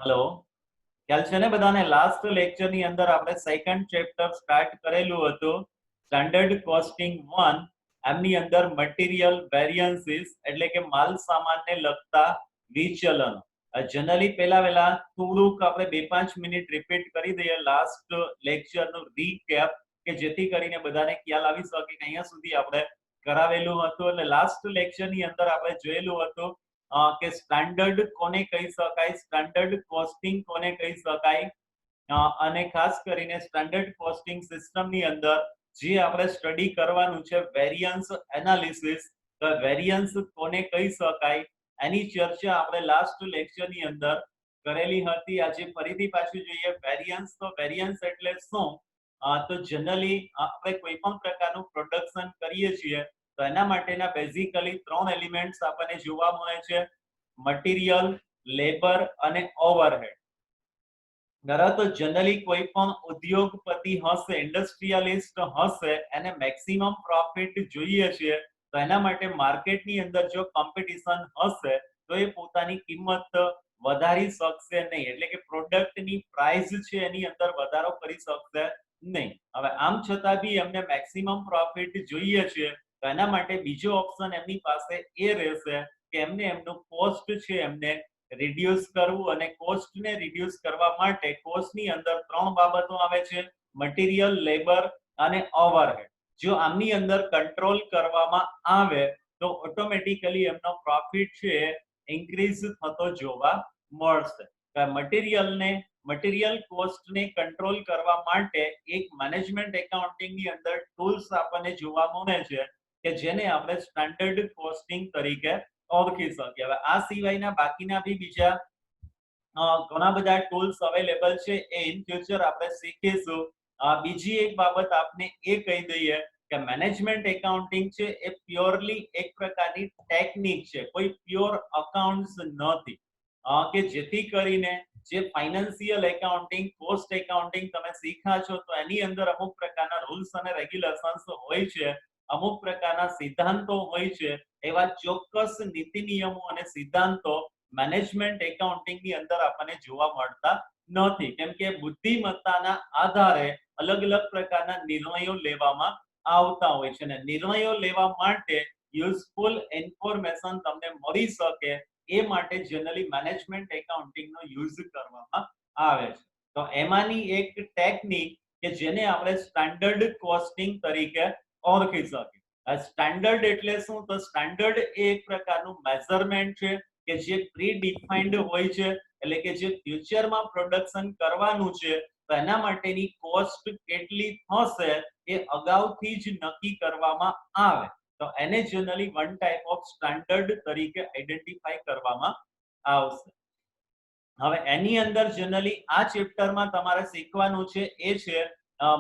Hello, ખ્યાલ છે ને બધાને? લાસ્ટ લેક્ચર ની અંદર આપણે સેકન્ડ ચેપ્ટર સ્ટાર્ટ કરેલું હતું, સ્ટાન્ડર્ડ કોસ્ટિંગ 1. એમની અંદર મટીરિયલ વેરિયન્સીસ એટલે કે માલ સામાનને લગતા વિચલનો. જનરલી પહેલા થોડુંક આપણે 2-5 મિનિટ રિપીટ કરી દઈએ લાસ્ટ લેક્ચરનું રીકેપ, કે જેથી કરીને બધાને ખ્યાલ આવી શકે કે અહીંયા સુધી આપણે કરાવેલું હતું. એટલે લાસ્ટ લેક્ચરની અંદર આપણે જોયેલું હતું કે સ્ટાન્ડર્ડ કોને કહી શકાય, સ્ટાન્ડર્ડ કોસ્ટિંગ કોને કહી શકાય, અને ખાસ કરીને સ્ટાન્ડર્ડ કોસ્ટિંગ સિસ્ટમની અંદર જે આપણે સ્ટડી કરવાનું છે વેરિયન્સ એનાલિસિસ. તો વેરિયન્સ કોને કહી શકાય એની ચર્ચા આપણે લાસ્ટ લેક્ચરની અંદર કરેલી હતી. આજે ફરીથી પાછું જોઈએ વેરિયન્સ. તો વેરિયન્સ એટલે શું? તો જનરલી આપણે કોઈ પણ પ્રકારનું પ્રોડક્શન કરીએ છીએ તો એના માટેના બેઝિકલી 3 એલિમેન્ટ્સ આપણને જોવા મળે છે: મટીરિયલ, લેબર અને ઓવરહેડ. બરાબર. તો જનરલી કોઈ પણ ઉદ્યોગપતિ હશે, ઇન્ડસ્ટ્રીયલિસ્ટ હશે, એને મેક્સિમમ પ્રોફિટ જોઈએ છે. તો એના માટે માર્કેટની અંદર જો કોમ્પિટિશન હશે તો એ પોતાની કિંમત વધારી શકશે નહીં, એટલે કે પ્રોડક્ટની પ્રાઇસ છે એની અંદર વધારો કરી શકશે નહીં. હવે આમ છતાં બી એમને મેક્સિમમ પ્રોફિટ જોઈએ છે તો એના માટે બીજો ઓપ્શન એમની પાસે એ રહેશે કે એમને એમનું કોસ્ટ છે એમને રિડ્યુસ કરવું. અને કોસ્ટને રિડ્યુસ કરવા માટે કોસ્ટની અંદર 3 બાબતો આવે છે: મટીરિયલ, લેબર અને ઓવરહેડ. જો આમની અંદર કંટ્રોલ કરવામાં આવે તો ઓટોમેટિકલી એમનો પ્રોફિટ છે ઇન્ક્રીઝ થતો જોવા મળશે. મટીરિયલ કોસ્ટને કંટ્રોલ કરવા માટે એક મેનેજમેન્ટ એકાઉન્ટિંગની અંદર ટૂલ્સ આપણને જોવા મળે છે કે જેને આપણે સ્ટાન્ડર્ડ કોસ્ટિંગ તરીકે ઓળખી શકીએ. હવે આ સિવાયના બાકીના બી બીજા ઘણા બધા ટૂલ્સ અવેલેબલ છે, એ ઇન ફ્યુચર આપણે શીખીશું. બીજી એક બાબત આપને એ કહી દઈએ કે મેનેજમેન્ટ એકાઉન્ટિંગ છે એ પ્યોરલી એક પ્રકારની ટેકનિક છે, કોઈ પ્યોર અકાઉન્ટ્સ નથી. કે જેથી કરીને જે ફાઇનાન્સિયલ એકાઉન્ટિંગ, કોસ્ટ એકાઉન્ટિંગ તમે શીખ્યા છો તો એની અંદર અમુક પ્રકારના રૂલ્સ અને રેગ્યુલેશન્સ હોય છે, અમુક પ્રકારના સિદ્ધાંતો હોય છે. એવા ચોક્કસ નીતિ નિયમો અને સિદ્ધાંતો મેનેજમેન્ટ એકાઉન્ટિંગની અંદર આપણને જોવા મળતા નથી, કેમ કે બુદ્ધિમત્તાના આધારે અલગ અલગ પ્રકારના નિર્ણયો લેવામાં આવતા હોય છે. અને નિર્ણયો લેવા માટે યુઝફુલ ઇન્ફોર્મેશન તમને મળી શકે એ માટે જનરલી મેનેજમેન્ટ એકાઉન્ટિંગનો યુઝ કરવામાં આવે છે. તો એમાંની એક ટેકનિક કે જેને આપણે સ્ટાન્ડર્ડ કોસ્ટિંગ તરીકે ઓળખી શકીએ. સ્ટાન્ડર્ડ એટલે શું? તો સ્ટાન્ડર્ડ એ એક પ્રકારનું મેઝરમેન્ટ છે કે જે પ્રી ડિફાઇન્ડ હોય છે, એટલે કે જે ફ્યુચરમાં પ્રોડક્શન કરવાનું છે તો એના માટેની કોસ્ટ કેટલી થશે એ અગાઉથી જ નક્કી કરવામાં આવે. તો એને generally one type of standard તરીકે આઈડેન્ટિફાઈ કરવામાં આવશે. હવે એની અંદર જનરલી આ ચેપ્ટરમાં તમારે શીખવાનું છે એ છે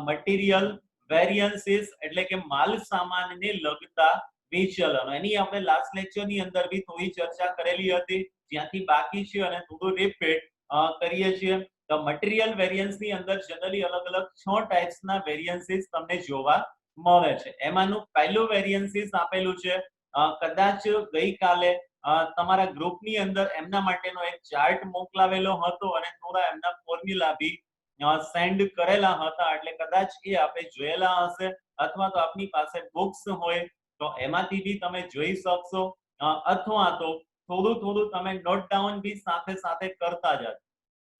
મટીરિયલ વેરિયન્સીસ, એટલે કે માલ સામાનને લગતા વિચલનો. એની આપણે લાસ્ટ લેક્ચરની અંદર બી થોડી ચર્ચા કરેલી હતી, જ્યાંથી બાકી છે અને થોડું રિપીટ કરીએ છીએ. તો મટીરિયલ વેરિયન્સની અંદર જનરલી અલગ અલગ 6 ટાઈપ્સના વેરિયન્સીસ તમને જોવા મળે છે. એમાંનું પહેલું વેરિયન્સીસ આપેલું છે, કદાચ ગઈકાલે તમારા ગ્રુપની અંદર એમના માટેનો એક ચાર્ટ મોકલાવેલો હતો અને થોડા એમના ફોર્મ્યુલા બી સેન્ડ કરેલા હતા, એટલે કદાચ એ આપણે જોયેલા હશે, અથવા તો આપની પાસે બુક્સ હોય તો એમાંથી બી તમે જોઈ શકશો, અથવા તો થોડું તમે નોટ ડાઉન બી સાથે સાથે કરતા જાજો.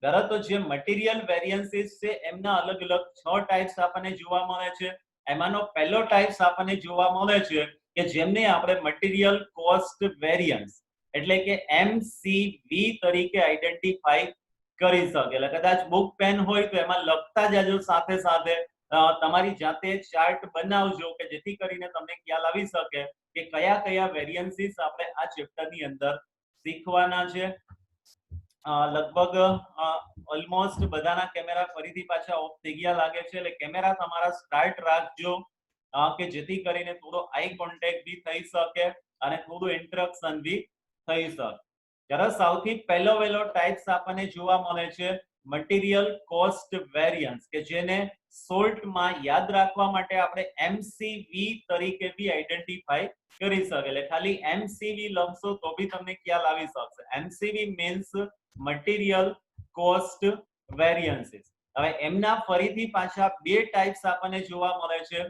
બરાબર. તો જે મટીરિયલ વેરિયન્સીસ છે એમના અલગ અલગ 6 ટાઈપ્સ આપણને જોવા મળે છે. એમાંનો પહેલો ટાઈપ્સ આપણને જોવા મળે છે કે જેમને આપણે મટીરિયલ કોસ્ટ વેરિયન્સ એટલે કે MCV તરીકે આઈડેન્ટિફાઈ કરી શકે. એટલે કદાચ બુક પેન હોય તો એમાં લખતા જાજો, સાથે સાથે તમારી જાતે ચાર્ટ બનાવજો કે જેથી કરીને તમને ખ્યાલ આવી શકે કે કયા કયા વેરિયન્સીસ આપણે આ ચેપ્ટરની અંદર શીખવાના છે. લગભગ ઓલમોસ્ટ બધાના કેમેરા ફરીથી પાછા ઓફ થઈ ગયા લાગે છે, એટલે કેમેરા તમારા સ્ટાર્ટ રાખજો કે જેથી કરીને થોડો આઈ કોન્ટેક્ટ બી થઈ શકે અને થોડું ઇન્ટરેક્શન બી થઈ શકે. જ્યારે સૌથી પહેલો ટાઈપ્સ આપણને જોવા મળે છે મટીરિયલ કોસ્ટ વેરિયન્સ, કે જેને શોર્ટમાં યાદ રાખવા માટે આપણે MCV તરીકે બી આઈડેન્ટિફાઈ કરી શકે. એટલે ખાલી MCV લખશો તો બી તમને ખ્યાલ આવી શકશે. MCV means material cost variances. હવે એમના ફરીથી પાછા બે ટાઈપ્સ આપણને જોવા મળે છે,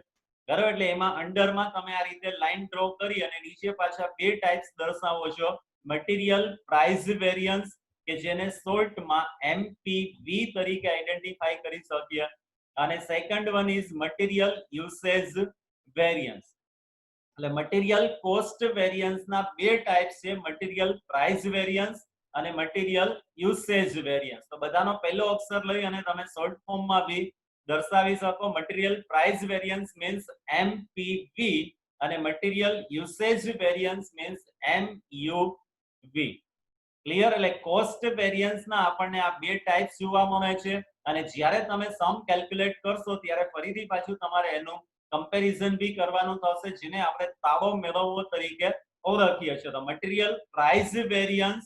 બરાબર? એટલે એમાં અંડરમાં તમે આ રીતે લાઈન ડ્રો કરી અને નીચે પાછા બે ટાઈપ્સ દર્શાવો છો. મટીરિયલ પ્રાઇસ વેરિયન્સ, કે જેને શોર્ટમાં એમપીવી તરીકે આઈડેન્ટિફાઈ કરી શકીએ, અને second one is material usage variance. એટલે મટીરિયલ કોસ્ટ વેરિયન્સ ના બે ટાઈપ્સ છે, મટીરિયલ પ્રાઇસ વેરિયન્સ અને મટીરિયલ યુસેજ વેરિયન્સ. તો બધાનો પહેલો અક્ષર લઈ અને તમે શોર્ટ ફોર્મમાં બી દર્શાવી શકો. Material price variance means MPV અને material usage variance means MUV. Clear? એટલે કોસ્ટ વેરિયન્સ ના આપણને આ બે ટાઈપ્સ જોવા મળે છે, અને જ્યારે તમે સમ કેલ્ક્યુલેટ કરશો ત્યારે ફરીથી પાછું તમારે એનું કમ્પેરિઝન બી કરવાનું થશે, જેને આપણે તાળો મેળવવો તરીકે ઓળખીએ છીએ. તો material price variance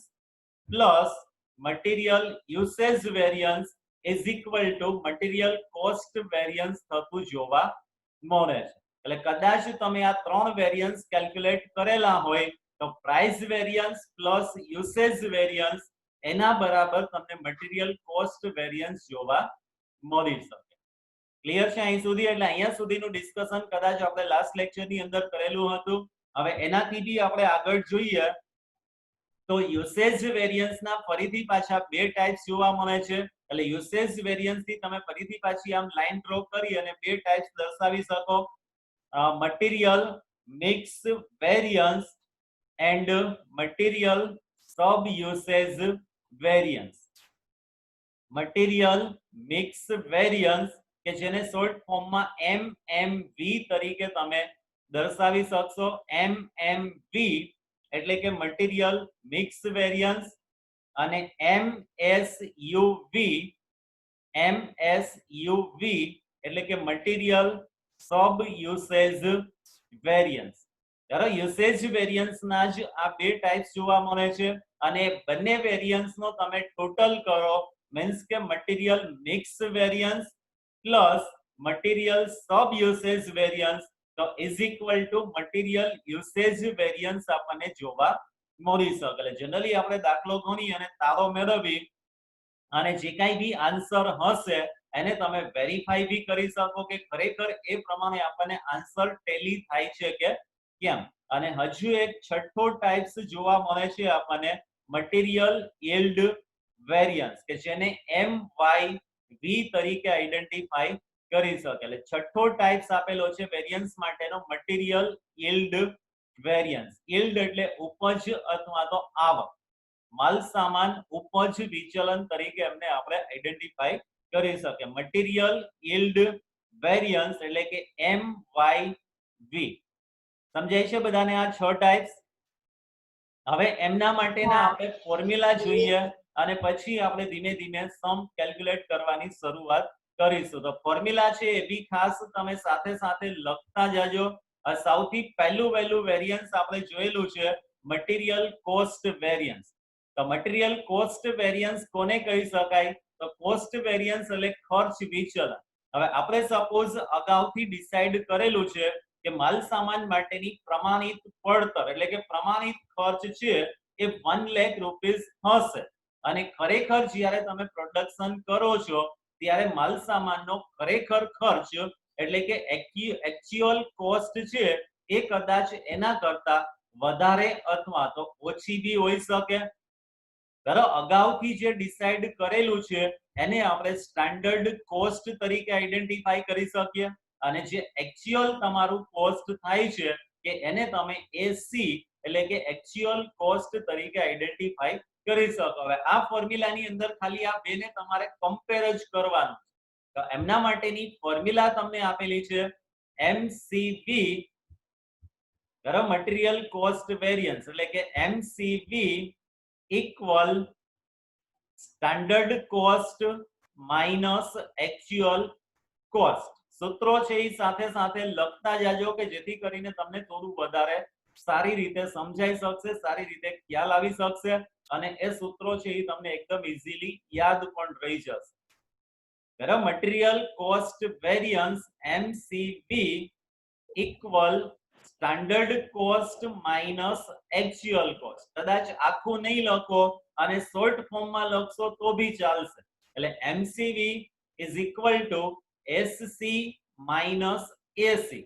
plus material usage variance is equal to material cost variance થતું જોવા મળે છે. એટલે કદાચ તમે આ ત્રણ વેરિયન્સ કેલ્ક્યુલેટ કરેલા હોય તો price variance plus usage variance એના બરાબર તમને મટીરિયલ કોસ્ટ વેરિયન્સ જોવા મળી શકે. ક્લિયર છે અહીં સુધી? એટલે અહીંયા સુધીનું ડિસ્કશન કદાચ આપણે લાસ્ટ લેક્ચરની અંદર કરેલું હતું. હવે એનાથી બી આપણે આગળ જોઈએ તો યુસેજ વેરિયન્સ ના ફરીથી પાછા બે ટાઈપ્સ જોવા મળે છે. એટલે યુસેજ વેરિયન્સ થી તમે ફરીથી પાછી આમ લાઈન ડ્રો કરી અને બે ટાઈપ્સ દર્શાવી શકો. Material mix variance and material sub usage variance. Material mix variance, કે જેને શોર્ટ ફોર્મમાં એમએમવી તરીકે તમે દર્શાવી શકશો. એમએમવી એટલે કે મટીરિયલ મિક્સ વેરિયન્સ, અને એમએસયુવી એટલે કે મટીરિયલ સબ યુસેજ વેરિયન્સ. બરાબર? યુસેજ વેરિયન્સ ના જ આ બે ટાઈપ્સ જોવા મળે છે, અને બંને વેરિયન્સ નો તમે ટોટલ કરો મીન્સ કે material mix variance plus material sub usage variance તો is equal to material usage variance આપણને જોવા મળી શકે. એટલે જનરલી આપણે દાખલો ગણી અને તારો મેળવી અને જે કાંઈ બી આન્સર હશે એને તમે વેરીફાઈ બી કરી શકો કે ખરેખર એ પ્રમાણે આપણને આન્સર ટેલી થાય છે કે કેમ. અને હજુ એક છઠ્ઠો ટાઈપ્સ જોવા મળે છે આપણને, મટીરિયલ યીલ્ડ વેરિયન્સ, કે જેને MYV તરીકે આઈડેન્ટિફાઈ કરી શકે. એટલે છઠ્ઠો ટાઈપ્સ આપેલો છે વેરિયન્સ માટેનો, મટીરિયલ યીલ્ડ વેરિયન્સ. યીલ્ડ એટલે ઉપજ અથવા તો આવક, માલ સામાન ઉપજ વિચલન તરીકે એમને આપણે આઈડેન્ટિફાઈ કરી શકીએ. મટીરિયલ યીલ્ડ વેરિયન્સ એટલે કે MYV. સમજાય છે બધાને આ છ ટાઈપ્સ? હવે એમના માટેના આપણે ફોર્મ્યુલા જોઈએ અને પછી આપણે ધીમે ધીમે સમ કેલ્ક્યુલેટ કરવાની શરૂઆત કરીશું. તો ફોર્મ્યુલા છે એ બી ખાસ તમે સાથે સાથે લખતા જાજો. સૌથી પહેલું વેરિયન્સ આપણે જોયેલું છે મટીરિયલ કોસ્ટ વેરિયન્સ. તો મટીરિયલ કોસ્ટ વેરિયન્સ કોને કહી શકાય? તો કોસ્ટ વેરિયન્સ એટલે ખર્ચ વિચલન. હવે આપણે સપોઝ અગાઉથી ડિસાઈડ કરેલું છે કે માલ સામાન માટેની પ્રમાણિત પડતર એટલે કે પ્રમાણિત ખર્ચ છે એ 1 લાખ રૂપિયા હશે, અને ખરેખર જ્યારે તમે પ્રોડક્શન કરો છો ત્યારે માલ સામાનનો ખરેખર ખર્ચ એટલે કે એક્ચ્યુઅલ કોસ્ટ છે એ કદાચ એના કરતા વધારે અથવા તો ઓછી બી હોઈ શકે. બરાબર? અગાઉથી જે ડિસાઈડ કરેલું છે એને આપણે સ્ટાન્ડર્ડ કોસ્ટ તરીકે આઈડેન્ટિફાઈ કરી શકીએ, અને જે એક્ચ્યુઅલ તમારું કોસ્ટ થાય છે કે એને તમે એસી એટલે કે એક્ચ્યુઅલ કોસ્ટ તરીકે આઈડેન્ટિફાઈ કરી શકો. હવે આ ફોર્મ્યુલાની અંદર ખાલી આ બેને તમારે કમ્પેર જ કરવાનું. તો એમના માટેની ફોર્મ્યુલા તમને આપેલી છે એમસીવી, બરાબર? મટીરિયલ કોસ્ટ વેરિયન્સ એટલે કે MCV equal standard cost minus actual cost. સૂત્રો છે એ સાથે સાથે લખતા જાજો કે જેથી કરીને તમને થોડું વધારે સારી રીતે સમજાઈ શકશે, સારી રીતે ખ્યાલ આવી શકશે, અને એ સૂત્રો છે એ તમને એકદમ ઈઝીલી યાદ પણ રહી જશે. બરાબર? Material cost variance MCV equal standard cost minus actual cost. કદાચ આખું નહીં લખો અને શોર્ટ ફોર્મમાં લખશો તો બી ચાલશે. એટલે MCV is equal to SC minus AC.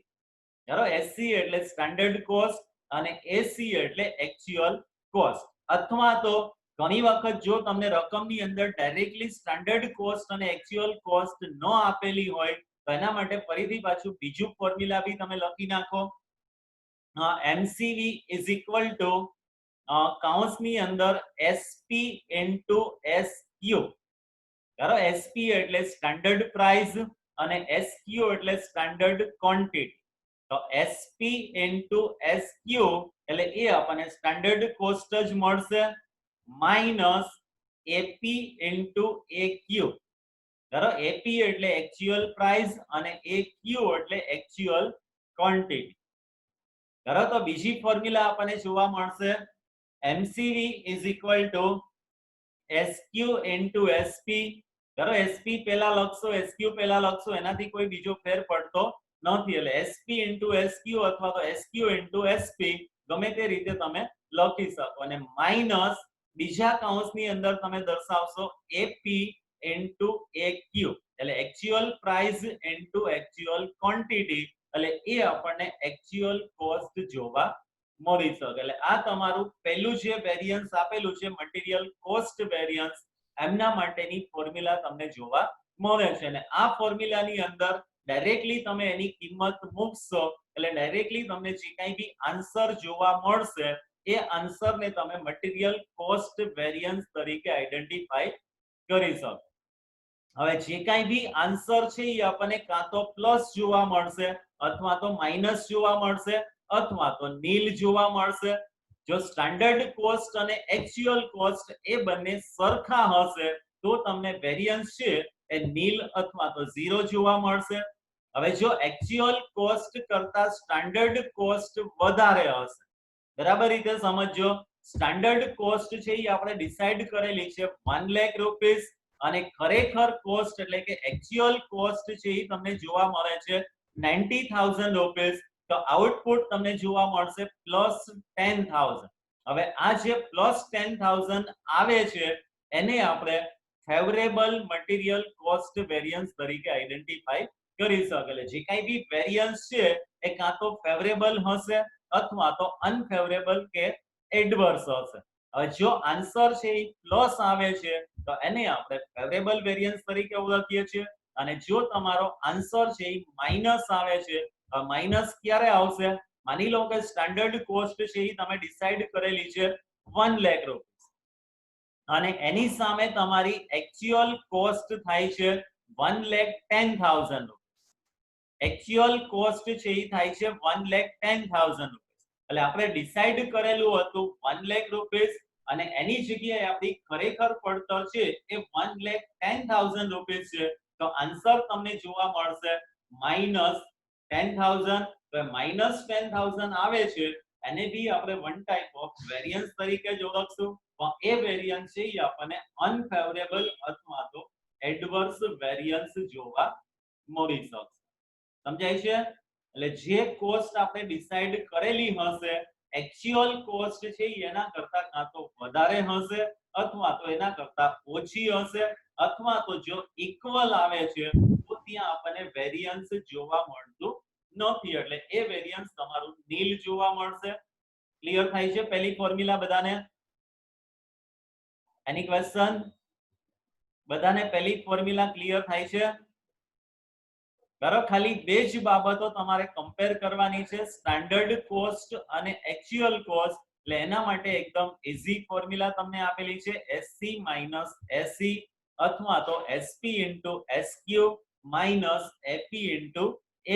બરાબર, એસસી એટલે સ્ટાન્ડર્ડ કોસ્ટ અને એસી એટલે એક્ચ્યુઅલ કોસ્ટ. અથવા તો ઘણી વખત જો તમને રકમની અંદર ડાયરેક્ટલી સ્ટાન્ડર્ડ કોસ્ટ અને એક્ચ્યુઅલ કોસ્ટ ન આપેલી હોય તો એના માટે ફરીથી પાછું બીજું ફોર્મ્યુલા બી તમે લખી નાખો. એમસીવી ઇઝ ઇક્વલ ટુ કૌંસની અંદર એસપી ઇન્ટુ એસક્યુ. બરાબર, એસપી એટલે સ્ટાન્ડર્ડ પ્રાઇસ અને એસક્યુ એટલે સ્ટાન્ડર્ડ ક્વોન્ટિટી. તો એસપી ઇન્ટુ એસક્યુ એટલે એ આપણને સ્ટાન્ડર્ડ કોસ્ટ જ મળશે માઇનસ એપી ઇન્ટુ એક્યુ. બરાબર, એપી એટલે એક્ચ્યુઅલ પ્રાઇસ અને એક્યુ એટલે એક્ચ્યુઅલ ક્વોન્ટિટી. બરાબર, તો બીજી ફોર્મ્યુલા આપણને જોવા મળશે MCV is equal to SQ into SP. બરાબર, એસપી પહેલા લખશો એસક્યુ પહેલા લખશો એનાથી કોઈ બીજો ફેર પડતો નથી. એટલે એસપી ઇન્ટુ એસક્યુ અથવા તો એસક્યુ ઇન્ટુ એસપી ગમે તે રીતે તમે લખી શકો. અને માઇનસ બીજા કૌંસની અંદર તમે દર્શાવશો એપી ઇન્ટુ એક્યુ એટલે actual price into actual quantity એટલે એ આપણને એક્ચ્યુઅલ કોસ્ટ જોવા મળી શકે. એટલે આ તમારું પહેલું જે વેરિયન્સ આપેલું છે મટીરીયલ કોસ્ટ વેરિયન્સ એમના માટેની ફોર્મ્યુલા તમને જોવા મળે છે. અને આ ફોર્મ્યુલાની અંદર ડાયરેક્ટલી તમે એની કિંમત મૂકશો એટલે ડાયરેક્ટલી તમને જે કંઈ બી આન્સર જોવા મળશે એ આન્સરને તમે મટીરીયલ કોસ્ટ વેરિયન્સ તરીકે આઈડેન્ટિફાઈ કરી શકો. હવે જે કાંઈ બી આન્સર છે એ આપણને કાં તો પ્લસ જોવા મળશે અથવા તો માઇનસ જોવા મળશે અથવા તો નીલ જોવા મળશે. જો સ્ટાન્ડર્ડ કોસ્ટ અને એક્ચ્યુઅલ કોસ્ટ એ બંને સરખા હશે તો તમને વેરિયન્સ છે એ નીલ અથવા તો 0 જોવા મળશે. હવે જો એક્ચ્યુઅલ કોસ્ટ કરતા સ્ટાન્ડર્ડ કોસ્ટ વધારે હશે, બરાબર રીતે સમજો. સ્ટાન્ડર્ડ કોસ્ટ છે એ આપણે ડિસાઈડ કરેલી છે 1 લાખ રૂપીસ અને ખરેખર કોસ્ટ એટલે કે એક્ચ્યુઅલ કોસ્ટ છે એ તમને જોવા મળે છે 90,000 રૂપીસ. તો આઉટપુટ તમને જોવા મળશે +10,000. હવે આ જે +10,000 આવે છે એને આપણે ફેવરેબલ મટીરીયલ કોસ્ટ વેરિયન્સ તરીકે આઈડેન્ટિફાઈ કરી શકે. એટલે જે કાંઈ બી વેરિયન્સ છે એ કાં તો ફેવરેબલ હશે અથવા તો અનફેવરેબલ કે એડવર્સ હશે. હવે જો આન્સર છે એ પ્લસ આવે છે તો એને આપણે ફેવરેબલ વેરિયન્સ તરીકે ઓળખીએ છીએ. અને જો તમારો આન્સર છે એ માઇનસ આવે છે, માઇનસ ક્યારે આવશે? માની લો કે સ્ટાન્ડર્ડ કોસ્ટ છે એ તમે ડિસાઈડ કરેલી છે 1 લાખ રૂપીસ અને એની સામે તમારી એક્ચ્યુઅલ કોસ્ટ થાય છે 1,10,000 રૂપીસ. એક્ચ્યુઅલ કોસ્ટ છે એ થાય છે 1,10,000 રૂપીસ. એટલે આપણે ડિસાઈડ કરેલું હતું 1 લાખ રૂપીસ અને એની જગ્યાએ આપણી ખરેખર પડતર છે એ 1,10,000 રૂપીસ છે. તો આન્સર તમને જોવા મળશે -10,000. તો -10,000 આવે છે એને બી આપણે વન ટાઈપ ઓફ વેરિયન્સ તરીકે જ ઓળખશું. પણ એ વેરિયન્સ છે એ આપણને અનફેવરેબલ અથવા તો એડવર્સ વેરિયન્સ જોવા મળી શકશે. સમજાય છે? એટલે જે કોસ્ટ આપણે ડિસાઈડ કરેલી હશે એક્ચ્યુઅલ કોસ્ટ છે એના કરતા કાં તો વધારે હશે અથવા તો એના કરતા ઓછી હશે અથવા તો જો ઇક્વલ આવે છે તો ત્યાં આપણને વેરિયન્સ જોવા મળતું નથી. એટલે એ વેરિયન્સ તમારું નીલ જોવા મળશે. ક્લિયર થાય છે પહેલી ફોર્મ્યુલા બધાને? Any question? બધાને પહેલી ફોર્મ્યુલા ક્લિયર થાય છે? બરાબર, ખાલી બે જ બાબતો તમારે કમ્પેર કરવાની છે, સ્ટાન્ડર્ડ કોસ્ટ અને એક્ચ્યુઅલ કોસ્ટ. એટલે એના માટે એકદમ ઈઝી ફોર્મ્યુલા તમને આપેલી છે એસસી માઇનસ એસી અથવા તો SP into SQ minus AP into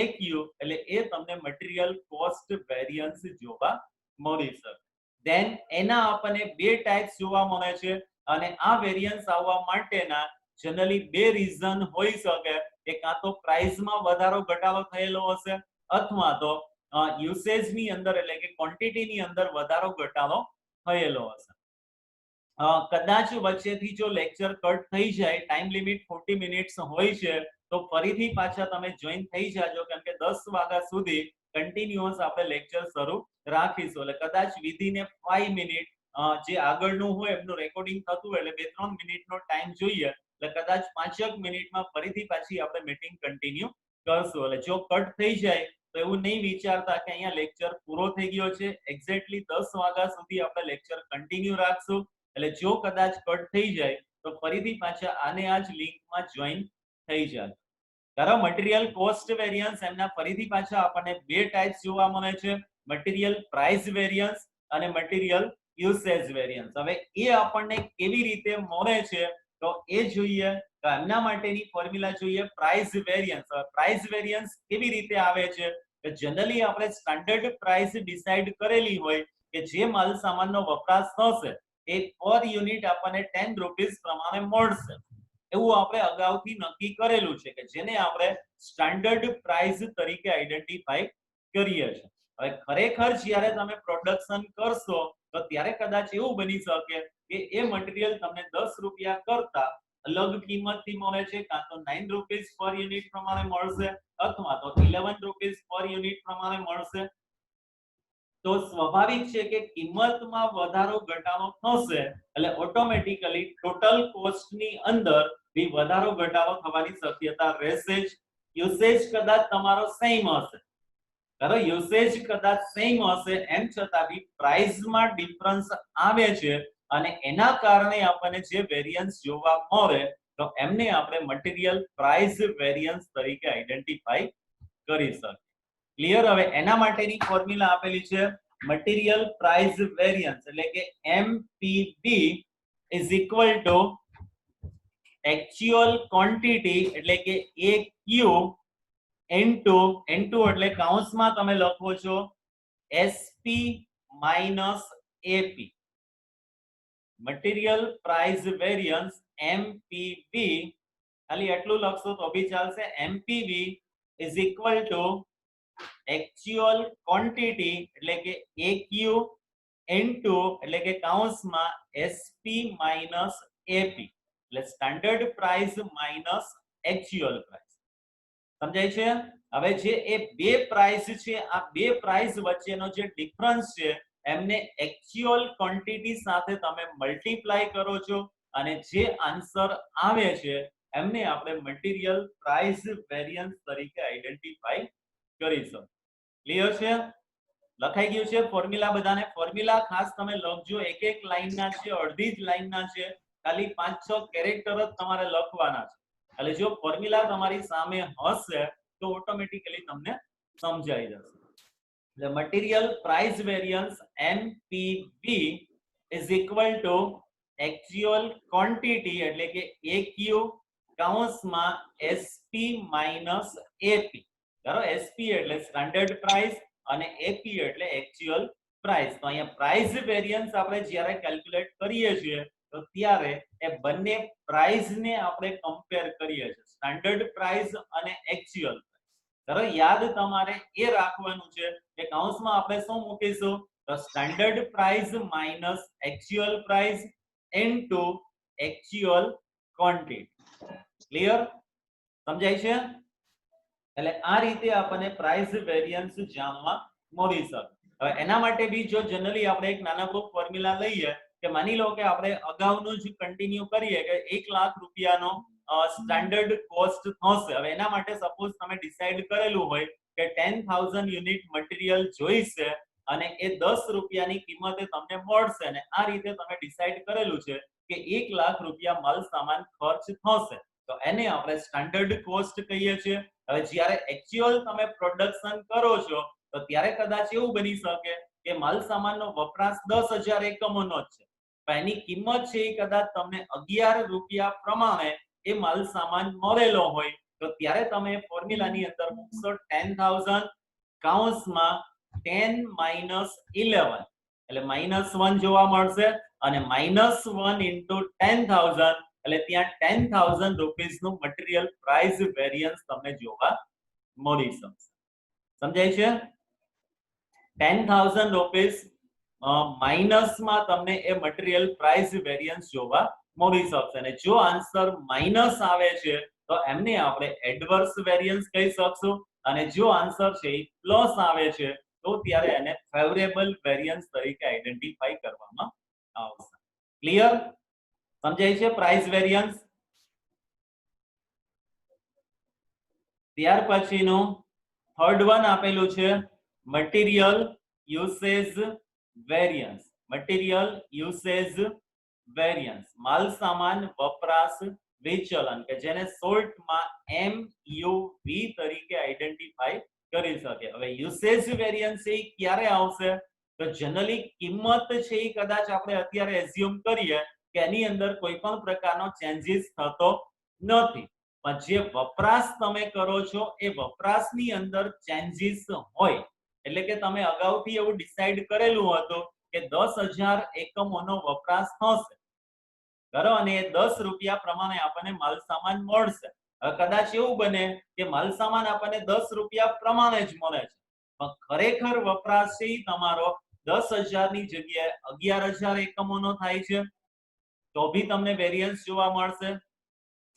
AQ એટલે એ તમને મટીરીયલ કોસ્ટ વેરિયન્સ જોવા મળી શકે. ધેન એના આપણને બે ટાઈપ્સ જોવા મળે છે અને આ વેરિયન્સ આવવા માટેના જનરલી બે રીઝન હોઈ શકે કે કાં તો પ્રાઇસમાં વધારો ઘટાડો થયેલો હશે અથવા તો યુસેજની અંદર એટલે કે ક્વોન્ટિટીની અંદર વધારો ઘટાડો થયેલો હશે. કદાચ વચ્ચેથી જો લેક્ચર કટ થઈ જાય, ટાઈમ લિમિટ 40 મિનિટ્સ હોય છે તો ફરીથી પાછા તમે જોઈન થઈ જાજો કેમ કે 10 વાગ્યા સુધી કન્ટિન્યુઅસ આપણે લેક્ચર શરૂ રાખીશું. એટલે કદાચ વિધિન 5 મિનિટ જે આગળનું હોય એમનું રેકોર્ડિંગ થતું હોય એટલે 2-3 મિનિટનો ટાઈમ જોઈએ, એટલે કદાચ 5 મિનિટમાં ફરીથી પાછી આપણે મીટિંગ કન્ટિન્યુ કરશું. એટલે જો કટ થઈ જાય તો એવું નહીં વિચારતા કે અહીંયા લેક્ચર પૂરો થઈ ગયો છે. એક્ઝેક્ટલી 10 વાગ્યા સુધી આપણે લેક્ચર કન્ટિન્યુ રાખશું. એટલે જો કદાચ કટ થઈ જાય તો ફરીથી પાછા આને આ જ લિંકમાં જોઈન થઈ જાય. ધારો મટીરીયલ કોસ્ટ વેરિયન્સ એમના ફરીથી પાછા આપણને બે ટાઈપ્સ જોવા મળે છે, મટીરીયલ પ્રાઇસ વેરિયન્સ અને મટીરીયલ યુસેજ વેરિયન્સ. હવે એ આપણને કેવી રીતે મળે છે તો એ જોઈએ. તો એમના માટેની ફોર્મ્યુલા જોઈએ પ્રાઇસ વેરિયન્સ. હવે પ્રાઇસ વેરિયન્સ કેવી રીતે આવે છે કે જનરલી આપણે સ્ટાન્ડર્ડ પ્રાઇસ ડિસાઈડ કરેલી હોય કે જે માલ સામાનનો વપરાશ થશે એ પર યુનિટ આપણને 10 રૂપીસ પ્રમાણે મળશે. એવું આપણે અગાઉથી નક્કી કરેલું છે કે જેને આપણે સ્ટાન્ડર્ડ પ્રાઇસ તરીકે આઈડેન્ટિફાઈ કરીએ છીએ. હવે ખરેખર જ્યારે તમે પ્રોડક્શન કરશો તો ત્યારે કદાચ એવું બની શકે કે એ મટીરીયલ તમને 10 રૂપિયા કરતા અલગ કિંમતથી મળે છે, કાં તો 9 રૂપીસ પર યુનિટ પ્રમાણે મળશે અથવા તો 11 રૂપીસ પર યુનિટ પ્રમાણે મળશે. તો સ્વાભાવિક છે કે કિંમતમાં વધારો ઘટાડો થશે એટલે ઓટોમેટિકલી ટોટલ કોસ્ટની અંદર બી વધારો ઘટાડો થવાની શક્યતા રહેશે જ. યુસેજ કદાચ તમારો સેમ હશે, બરાબર, યુસેજ કદાચ સેમ હશે એમ છતાં બી પ્રાઇસમાં ડિફરન્સ આવે છે અને એના કારણે આપણને જે વેરિયન્સ જોવા મળે તો એમને આપણે મટીરીયલ પ્રાઇસ વેરિયન્સ તરીકે આઈડેન્ટિફાઈ કરી શકીએ. ક્લિયર? હવે એના માટેની ફોર્મ્યુલા આપેલી છે મટીરીયલ પ્રાઇસ વેરિયન્સ એટલે કે MPV is equal two actual quantity એટલે કે AQ ઇન્ટુ એટલે કૌંસમાં તમે લખો છો SP minus AP. Material price variance MPV ખાલી એટલું લખશો તો બી ચાલશે. MPV is equal two actual quantity એટલે કે AQ ઇન્ટુ એટલે કે કૌંસમાં SP માઈનસ AP એટલે standard price minus actual price. સમજાય છે? હવે જે એ બે પ્રાઇસ છે આ બે પ્રાઇસ વચ્ચેનો જે ડિફરન્સ છે એમને એક્ચ્યુઅલ ક્વોન્ટિટી સાથે તમે મલ્ટીપ્લાય કરો છો અને જે આન્સર આવે છે એમને આપણે મટીરીયલ પ્રાઇસ વેરિયન્સ તરીકે આઈડેન્ટિફાઈ કરીશું. ક્લિયર છે? લખાઈ ગયું છે ફોર્મ્યુલા બધાને? ફોર્મ્યુલા ખાસ તમે લખજો, એક એક લાઈનના છે, અડધી જ લાઈનના છે, ખાલી 5-6 કેરેક્ટર જ તમારે લખવાના છે. એટલે જો ફોર્મ્યુલા તમારી સામે હશે તો ઓટોમેટિકલી તમને સમજાઈ જશે. The material price variance MPV is equal to actual quantity એટલે કે AQ કૌંસમાં SP minus AP. બરાબર, SP એટલે સ્ટાન્ડર્ડ પ્રાઇસ અને AP એટલે એક્ચ્યુઅલ પ્રાઇસ. તો અહીંયા પ્રાઇસ વેરિયન્સ આપણે જ્યારે કેલ્ક્યુલેટ કરીએ છીએ તો ત્યારે એ બંને પ્રાઇસને આપણે કમ્પેર કરીએ છીએ, સ્ટાન્ડર્ડ પ્રાઇસ અને એક્ચ્યુઅલ. બરાબર, યાદ તમારે એ રાખવાનું છે કે કૌંસમાં આપણે શું મૂકીશું તો standard price minus actual price into actual quantity. Clear? સમજાય છે? એટલે આ રીતે આપણને પ્રાઇસ વેરિયન્સ જાણવા મળી શકે. હવે એના માટે બી જો જનરલી આપણે એક નાનકડો ફોર્મ્યુલા લઈએ કે માની લો કે આપણે અગાઉનું જ કન્ટિન્યુ કરીએ કે 1 લાખ રૂપિયાનો સ્ટાન્ડર્ડ કોસ્ટ થશે. હવે એના માટે સપોઝ તમે ડિસાઈડ કરેલું હોય કે 10,000 યુનિટ મટીરીયલ જોઈશે અને એ 10 રૂપિયાની કિંમતે તમને મળશે અને આ રીતે તમે ડિસાઈડ કરેલું છે કે 1 લાખ રૂપિયા માલ સામાન ખર્ચ થશે તો એને આપણે સ્ટાન્ડર્ડ કોસ્ટ કહીએ છીએ. હવે જ્યારે એક્ચ્યુઅલ તમે પ્રોડક્શન કરો છો તો ત્યારે કદાચ એવું બની શકે કે માલ સામાનનો વપરાશ 10,000 એકમોનો જ છે પણ એની કિંમત છે એ કદાચ તમને 11 રૂપિયા પ્રમાણે એ માલ સામાન મળેલો હોય તો ત્યારે તમે ફોર્મ્યુલાની અંદર મૂકશો 10,000 કૌંસમાં 10 minus 11 એટલે -1 જોવા મળશે અને -1 into 10,000 એટલે ત્યાં 10,000 રૂપીસ નું મટીરીયલ પ્રાઇસ વેરિયન્સ તમને જોવા મળી શકશે. સમજાય છે? 10,000 રૂપીસ માઇનસમાં તમને એ મટીરીયલ પ્રાઇસ વેરિયન્સ જોવા મળી શકશે અને જો આન્સર માઇનસ આવે છે તો એમને આપણે એડવર્સ વેરિયન્સ કહી શકશું અને જો આન્સર છે એ પ્લસ આવે છે તો ત્યારે એને ફેવરેબલ વેરિયન્સ તરીકે આઈડેન્ટિફાઈ કરવામાં આવશે. ક્લિયર? સમજાય છે પ્રાઇસ વેરિયન્સ? ત્યાર પછીનું થર્ડ વન આપેલું છે material usage variance. Material usage variance માલ સામાન વપરાશ વિચલન કે જેને શોર્ટમાં MUV તરીકે આઈડેન્ટિફાઈ કરી શકે. હવે યુસેજ વેરિયન્સ એ ક્યારે આવશે? તો જનરલી કિંમત છે એ કદાચ આપણે અત્યારે એઝ્યુમ કરીએ કે એની અંદર કોઈ પણ પ્રકારનો ચેન્જીસ થતો નથી, પણ જે વપરાશ તમે કરો છો એ વપરાશની અંદર ચેન્જીસ હોય એટલે કે તમે અગાઉથી એવું ડિસાઈડ કરેલું હતું કે 10,000 એકમોનો વપરાશ થશે બરાબર, અને 10 રૂપિયા પ્રમાણે આપણને માલ સામાન મળશે. હવે કદાચ એવું બને કે માલ સામાન આપણને 10 રૂપિયા પ્રમાણે જ મળે છે પણ ખરેખર વપરાશ છે તમારો 10,000 ની જગ્યાએ 11,000 એકમોનો થાય છે તો બી તમને વેરિયન્સ જોવા મળશે.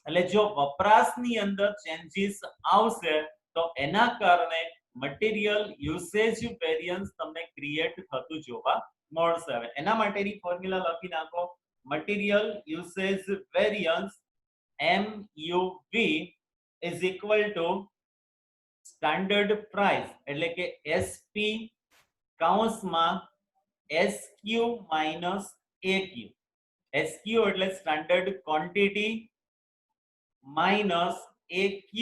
એટલે જો વપરાશની અંદર ચેન્જીસ આવશે તો એના કારણે મટીરિયલ યુસેજ વેરિયન્સ તમને ક્રિએટ થતું જોવા મળશે. હવે એના માટેની ફોર્મ્યુલા લખી નાખો. Material usage variance MUV is equal to standard price એટલે કે SP કૌંસમાં SQ માઈનસ AQ. SQ એટલે સ્ટાન્ડર્ડ ક્વોન્ટિટી માઈનસ AQ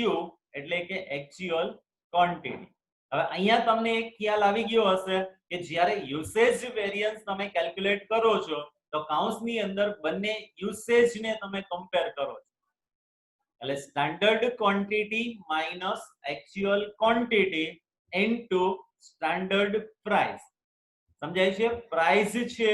એટલે કે એક્ચ્યુઅલ ક્વોન્ટિટી. હવે અહીંયા તમને એક ખ્યાલ આવી ગયો હશે કે જ્યારે યુસેજ વેરિયન્સ તમે કેલ્ક્યુલેટ કરો છો તો કૌંસની અંદર બંને યુસેજને તમે કમ્પેર કરો છો એટલે standard quantity minus actual quantity into standard price. સમજાય છે? પ્રાઇસ છે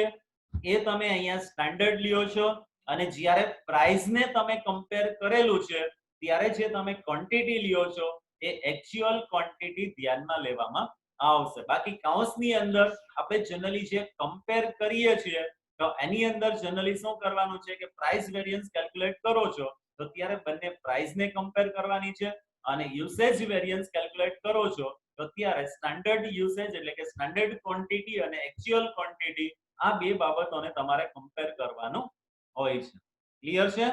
એ તમે અહીંયા સ્ટાન્ડર્ડ લ્યો છો અને જ્યારે પ્રાઇસ ને તમે કમ્પેર કરેલું છે ત્યારે જે તમે ક્વોન્ટિટી લ્યો છો એ એક્ચ્યુઅલ ક્વોન્ટિટી ધ્યાનમાં લેવામાં આવશે. બાકી કૌંસની અંદર આપણે જનરલી જે કમ્પેર કરીએ છીએ તો એની અંદર જનરલી શું કરવાનું છે કે પ્રાઇસ વેરિયન્સ કેલ્ક્યુલેટ કરો છો તો ત્યારે બંને પ્રાઇસ ને કમ્પેર કરવાની છે અને યુસેજ વેરિયન્સ કેલ્ક્યુલેટ કરો છો તો ત્યારે સ્ટાન્ડર્ડ યુસેજ એટલે કે સ્ટાન્ડર્ડ ક્વોન્ટિટી અને એક્ચ્યુઅલ ક્વોન્ટિટી આ બે બાબતોને તમારે કમ્પેર કરવાનું હોય છે. ક્લિયર છે?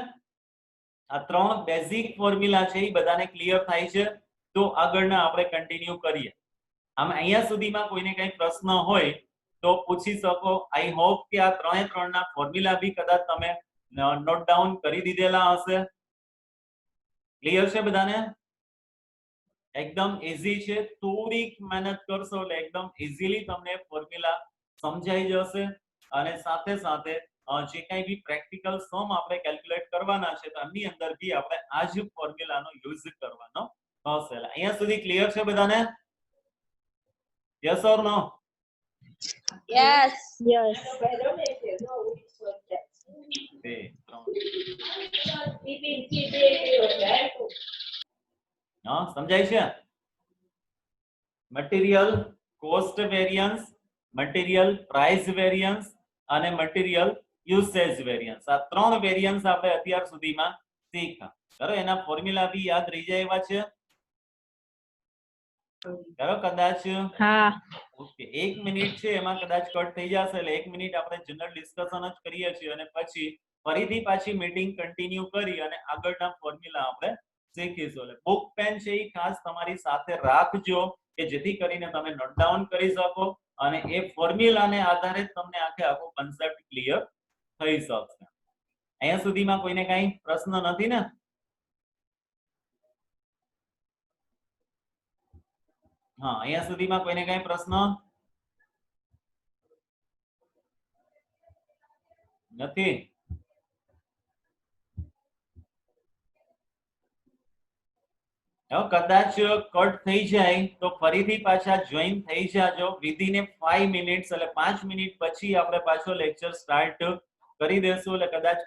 આ ત્રણ બેઝિક ફોર્મ્યુલા છે એ બધાને ક્લિયર થાય છે તો આગળના આપણે કન્ટિન્યુ કરીએ. આમ અહીંયા સુધીમાં કોઈને કંઈ પ્રશ્ન હોય તો પૂછી શકો. આઈ હોપ કે આ ત્રણના ફોર્મ્યુલા બી કદાચ તમે નોટ ડાઉન કરી દીધેલા હશે. ક્લિયર છે બધાને? એકદમ ઈઝી છે. થોડીક મહેનત કરશો એટલે એકદમ ઈઝીલી તમને ફોર્મ્યુલા સમજાઈ જશે અને સાથે સાથે જે કંઈ બી પ્રેક્ટિકલ સમ આપણે કેલ્ક્યુલેટ કરવાના છે તો એની અંદર બી આપણે આ જ ફોર્મ્યુલાનો યુઝ કરવાનો હશે. અહીંયા સુધી ક્લિયર છે બધાને? Yes or no? Yes. Yes. હા, સમજાય છે? Material cost variance, material price variance અને મટીરિયલ યુસેજ વેરિયન્સ, આ ત્રણ વેરિયન્સ આપણે અત્યાર સુધીમાં શીખ્યા. બરાબર, એના ફોર્મ્યુલા બી યાદ રહી જાય એવા છે? બરાબર, કદાચ હા. ઓકે 1 મિનિટ છે એમાં કદાચ કટ થઈ જશે એટલે 1 મિનિટ આપણે જનરલ ડિસ્કશન જ કરીએ છીએ અને પછી ફરીથી પાછી મીટિંગ કન્ટિન્યુ કરી અને આગળના ફોર્મ્યુલા આપણે શીખીશું. એટલે બુક પેન છે એ ખાસ તમારી સાથે રાખજો કે જેથી કરીને તમે નોટ ડાઉન કરી શકો અને એ ફોર્મ્યુલાને આધારે તમને આખો કન્સેપ્ટ ક્લિયર થઈ શકશે. અહીંયા સુધીમાં કોઈને કાંઈ પ્રશ્ન નથી ને? હા, અહીંયા સુધીમાં કોઈને કાંઈ પ્રશ્ન નથી? કદાચ કટ થઈ જાય તો ફરીથી પાછા જોઈન થઈ જાજો વિધિન 5 મિનિટ્સ એટલે 5 મિનિટ પછી આપણે પાછો લેક્ચર સ્ટાર્ટ કરી દેશું એટલે કદાચ